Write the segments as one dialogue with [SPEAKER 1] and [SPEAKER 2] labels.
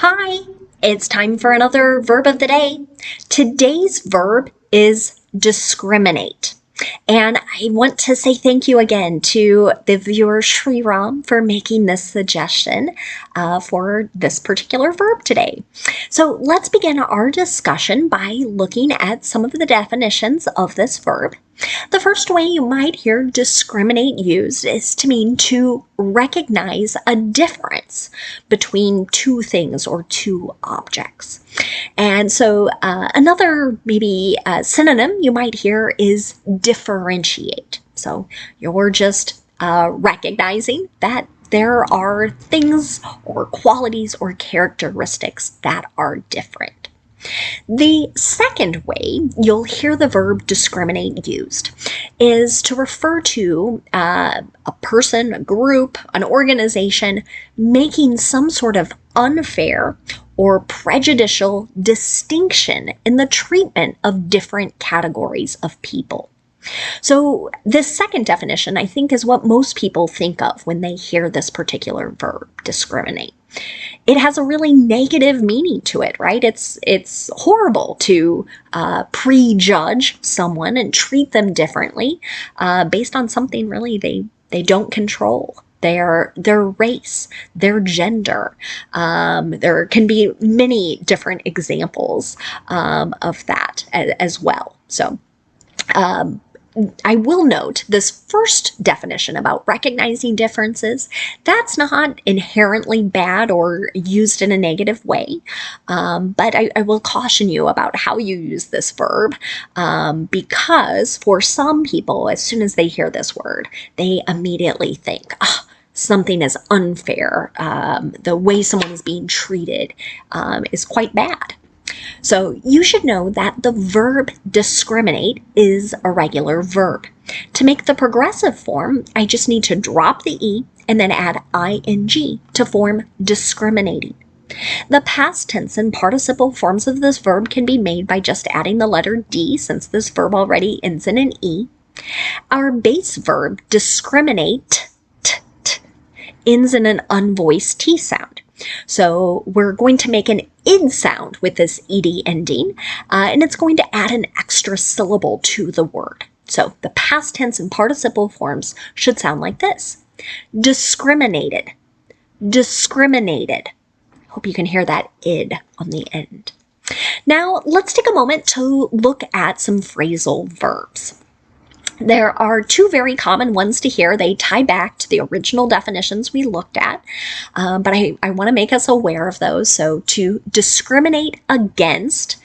[SPEAKER 1] Hi, it's time for another verb of the day. Today's verb is discriminate. And I want to say thank you again to the viewer Shriram for making this suggestion for this particular verb today. So let's begin our discussion by looking at some of the definitions of this verb. The first way you might hear discriminate used is to mean to recognize a difference between two things or two objects. And so another maybe synonym you might hear is differentiate. So you're just recognizing that there are things or qualities or characteristics that are different. The second way you'll hear the verb discriminate used is to refer to a person, a group, an organization making some sort of unfair or prejudicial distinction in the treatment of different categories of people. So this second definition, I think, is what most people think of when they hear this particular verb, discriminate. It has a really negative meaning to it, right? It's horrible to prejudge someone and treat them differently based on something really they don't control. Their race, their gender. There can be many different examples of that as well. So I will note this first definition about recognizing differences, that's not inherently bad or used in a negative way, but I will caution you about how you use this verb because for some people, as soon as they hear this word, they immediately think, something is unfair. The way someone is being treated is quite bad. So you should know that the verb discriminate is a regular verb. To make the progressive form, I just need to drop the E and then add ing to form discriminating. The past tense and participle forms of this verb can be made by just adding the letter D, since this verb already ends in an E. Our base verb, discriminate, ends in an unvoiced T sound. So we're going to make an id sound with this ed ending, and it's going to add an extra syllable to the word. So the past tense and participle forms should sound like this. Discriminated, discriminated. Hope you can hear that id on the end. Now let's take a moment to look at some phrasal verbs. There are two very common ones to hear. They tie back to the original definitions we looked at, but I want to make us aware of those. So to discriminate against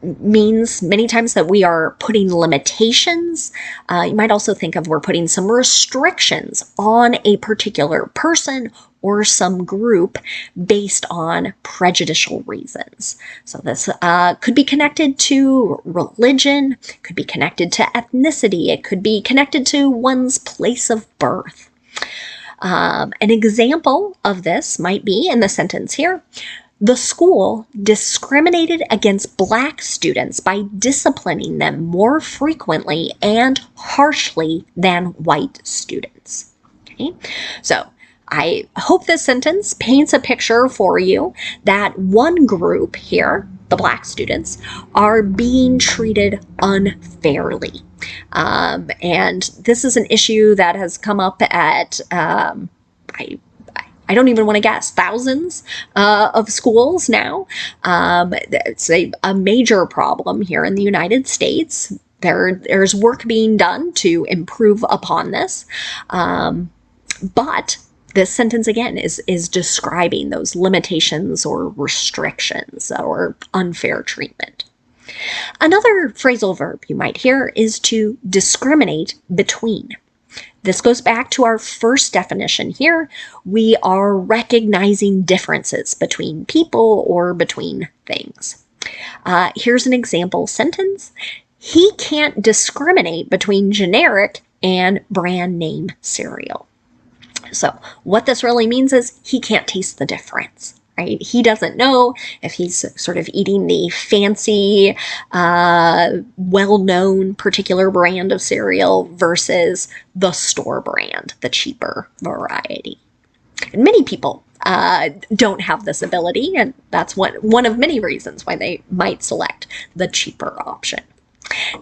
[SPEAKER 1] means many times that we are putting limitations. You might also think of we're putting some restrictions on a particular person or some group based on prejudicial reasons. So this could be connected to religion, could be connected to ethnicity, it could be connected to one's place of birth. An example of this might be in the sentence here. The school discriminated against Black students by disciplining them more frequently and harshly than white students. Okay, so I hope this sentence paints a picture for you that one group here, the Black students, are being treated unfairly. And this is an issue that has come up at, I don't even want to guess, thousands of schools now. It's a major problem here in the United States. There's work being done to improve upon this. But this sentence, again, is describing those limitations or restrictions or unfair treatment. Another phrasal verb you might hear is to discriminate between. This goes back to our first definition here. We are recognizing differences between people or between things. Here's an example sentence. He can't discriminate between generic and brand name cereal. So what this really means is he can't taste the difference, right? He doesn't know if he's sort of eating the fancy, well-known particular brand of cereal versus the store brand, the cheaper variety. And many people don't have this ability, and that's one of many reasons why they might select the cheaper option.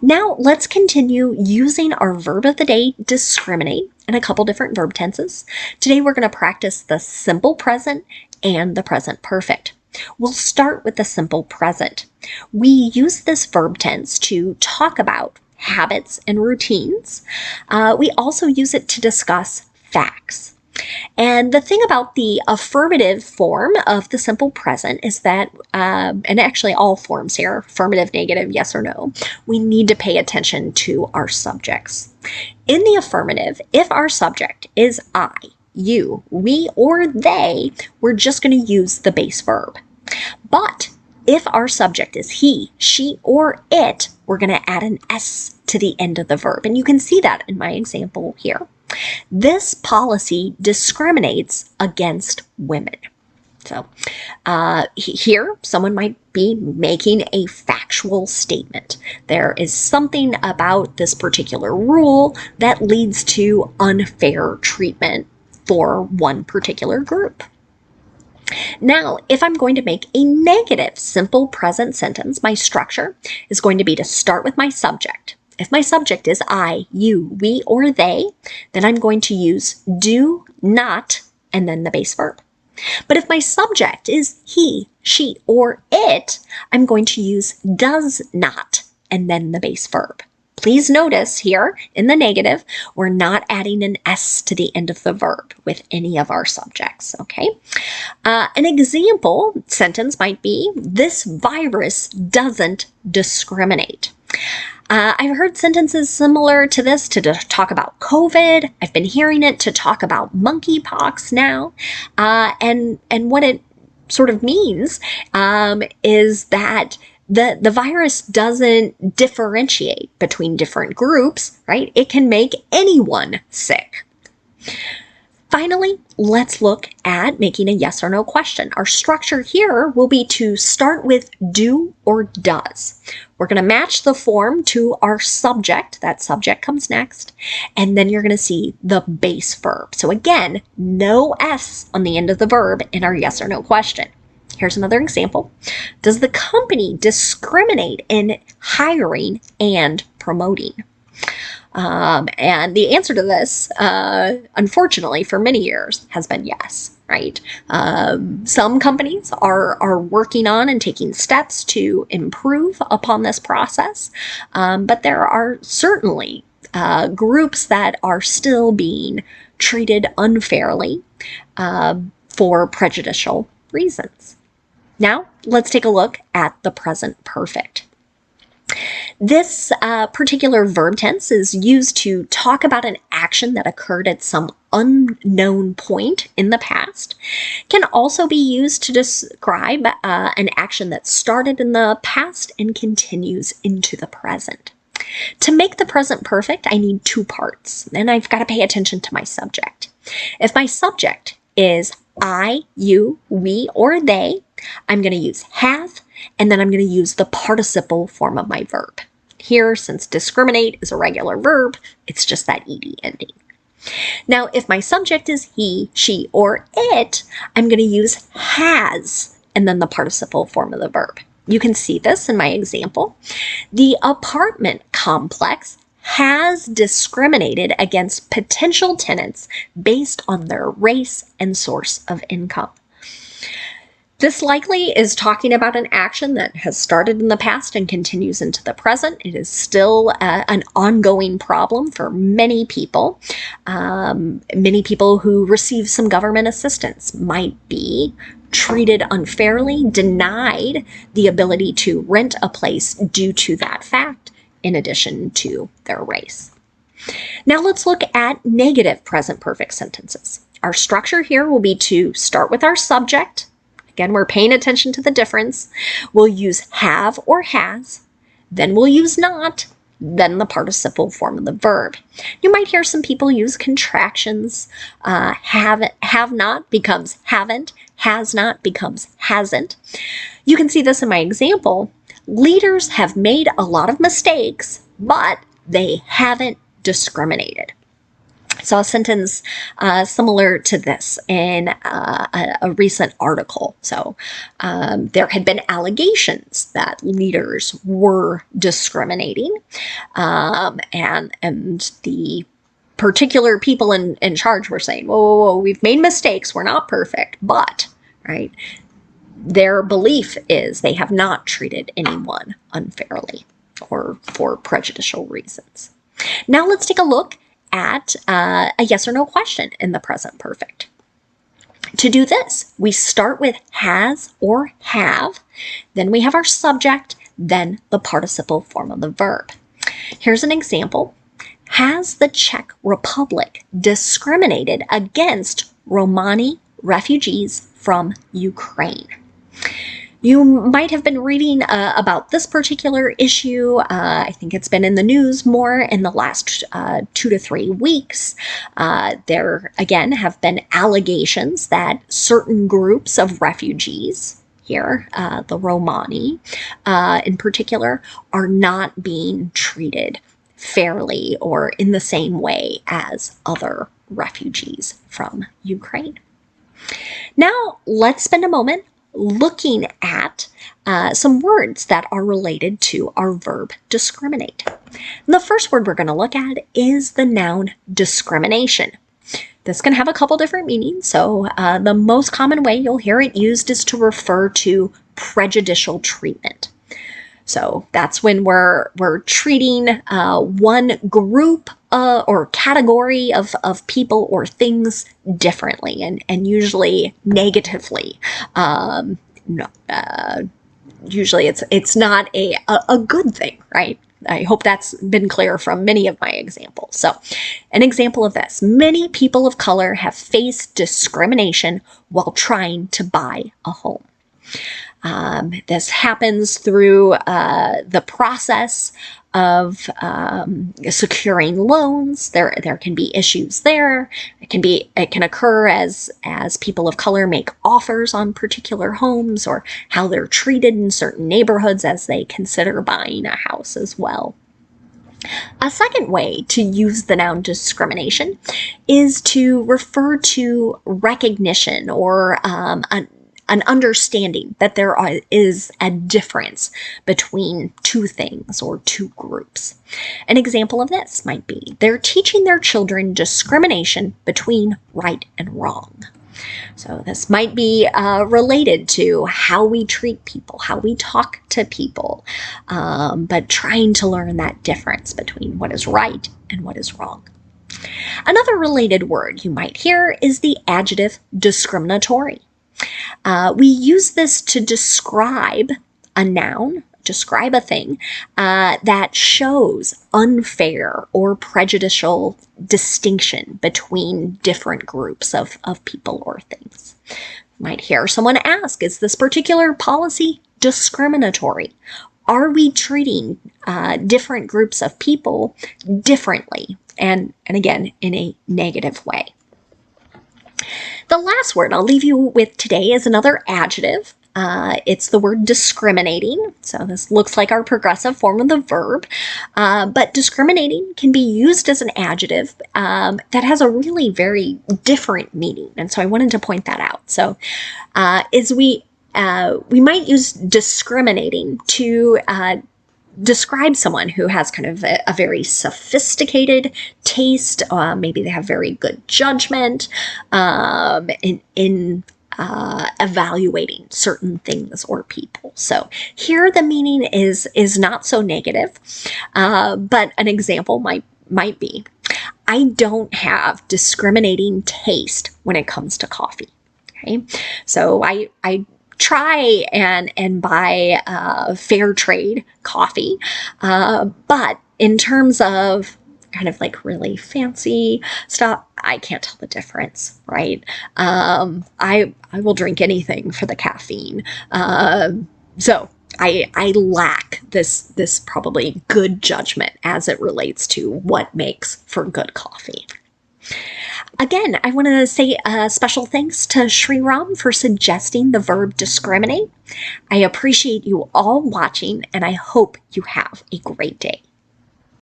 [SPEAKER 1] Now let's continue using our verb of the day, discriminate, in a couple different verb tenses. Today we're going to practice the simple present and the present perfect. We'll start with the simple present. We use this verb tense to talk about habits and routines. We also use it to discuss facts. And the thing about the affirmative form of the simple present is that, and actually all forms here, affirmative, negative, yes or no, we need to pay attention to our subjects. In the affirmative, if our subject is I, you, we, or they, we're just going to use the base verb. But if our subject is he, she, or it, we're going to add an S to the end of the verb. And you can see that in my example here. This policy discriminates against women. So here, someone might be making a factual statement. There is something about this particular rule that leads to unfair treatment for one particular group. Now, if I'm going to make a negative simple present sentence, my structure is going to be to start with my subject. If my subject is I, you, we, or they, then I'm going to use do, not, and then the base verb. But if my subject is he, she, or it, I'm going to use does not, and then the base verb. Please notice here in the negative, we're not adding an S to the end of the verb with any of our subjects, okay? An example sentence might be, this virus doesn't discriminate. I've heard sentences similar to this to talk about COVID. I've been hearing it to talk about monkeypox now. And what it sort of means is that the virus doesn't differentiate between different groups, right? It can make anyone sick. Finally, let's look at making a yes or no question. Our structure here will be to start with do or does. We're going to match the form to our subject. That subject comes next. And then you're going to see the base verb. So again, no S on the end of the verb in our yes or no question. Here's another example. Does the company discriminate in hiring and promoting? And the answer to this, unfortunately, for many years has been yes, right? Some companies are working on and taking steps to improve upon this process, but there are certainly groups that are still being treated unfairly for prejudicial reasons. Now, let's take a look at the present perfect. This particular verb tense is used to talk about an action that occurred at some unknown point in the past. It can also be used to describe an action that started in the past and continues into the present. To make the present perfect, I need two parts, and I've got to pay attention to my subject. If my subject is I, you, we, or they, I'm going to use have, and then I'm going to use the participle form of my verb. Here, since discriminate is a regular verb, it's just that ed ending. Now, if my subject is he, she, or it, I'm going to use has, and then the participle form of the verb. You can see this in my example. The apartment complex has discriminated against potential tenants based on their race and source of income. This likely is talking about an action that has started in the past and continues into the present. It is still an ongoing problem for many people. Many people who receive some government assistance might be treated unfairly, denied the ability to rent a place due to that fact, in addition to their race. Now let's look at negative present perfect sentences. Our structure here will be to start with our subject. Again, we're paying attention to the difference. We'll use have or has, then we'll use not, then the participle form of the verb. You might hear some people use contractions. Have not becomes haven't, has not becomes hasn't. You can see this in my example. Leaders have made a lot of mistakes, but they haven't discriminated. Saw a sentence similar to this in a recent article. So there had been allegations that leaders were discriminating, and the particular people in charge were saying, whoa, whoa, whoa, we've made mistakes, we're not perfect, but, right, their belief is they have not treated anyone unfairly or for prejudicial reasons. Now let's take a look at a yes or no question in the present perfect. To do this, we start with has or have, then we have our subject, then the participle form of the verb. Here's an example. Has the Czech Republic discriminated against Romani refugees from Ukraine? You might have been reading about this particular issue. I think it's been in the news more in the last 2 to 3 weeks. There, again, have been allegations that certain groups of refugees here, the Romani in particular, are not being treated fairly or in the same way as other refugees from Ukraine. Now, let's spend a moment looking at some words that are related to our verb discriminate. And the first word we're going to look at is the noun discrimination. This can have a couple different meanings. So the most common way you'll hear it used is to refer to prejudicial treatment. So that's when we're treating one group or category of people or things differently and usually negatively. Usually it's not a good thing, right? I hope that's been clear from many of my examples. So an example of this: many people of color have faced discrimination while trying to buy a home. This happens through the process of securing loans. There can be issues there. It can occur as people of color make offers on particular homes, or how they're treated in certain neighborhoods as they consider buying a house as well. A second way to use the noun discrimination is to refer to recognition or an understanding that there is a difference between two things or two groups. An example of this might be they're teaching their children discrimination between right and wrong. So this might be related to how we treat people, how we talk to people, but trying to learn that difference between what is right and what is wrong. Another related word you might hear is the adjective discriminatory. We use this to describe a noun, describe a thing that shows unfair or prejudicial distinction between different groups of people or things. You might hear someone ask, is this particular policy discriminatory? Are we treating different groups of people differently? And again, in a negative way. The last word I'll leave you with today is another adjective. It's the word discriminating. So this looks like our progressive form of the verb, but discriminating can be used as an adjective that has a really very different meaning. And so I wanted to point that out. So we might use discriminating to describe someone who has kind of a very sophisticated taste. Maybe they have very good judgment in evaluating certain things or people. So here the meaning is not so negative, but an example might be, I don't have discriminating taste when it comes to coffee. Okay, so I try and buy fair trade coffee, but in terms of kind of like really fancy stuff, I can't tell the difference, right? I will drink anything for the caffeine. So I lack this probably good judgment as it relates to what makes for good coffee. Again, I want to say a special thanks to Sriram for suggesting the verb discriminate. I appreciate you all watching, and I hope you have a great day.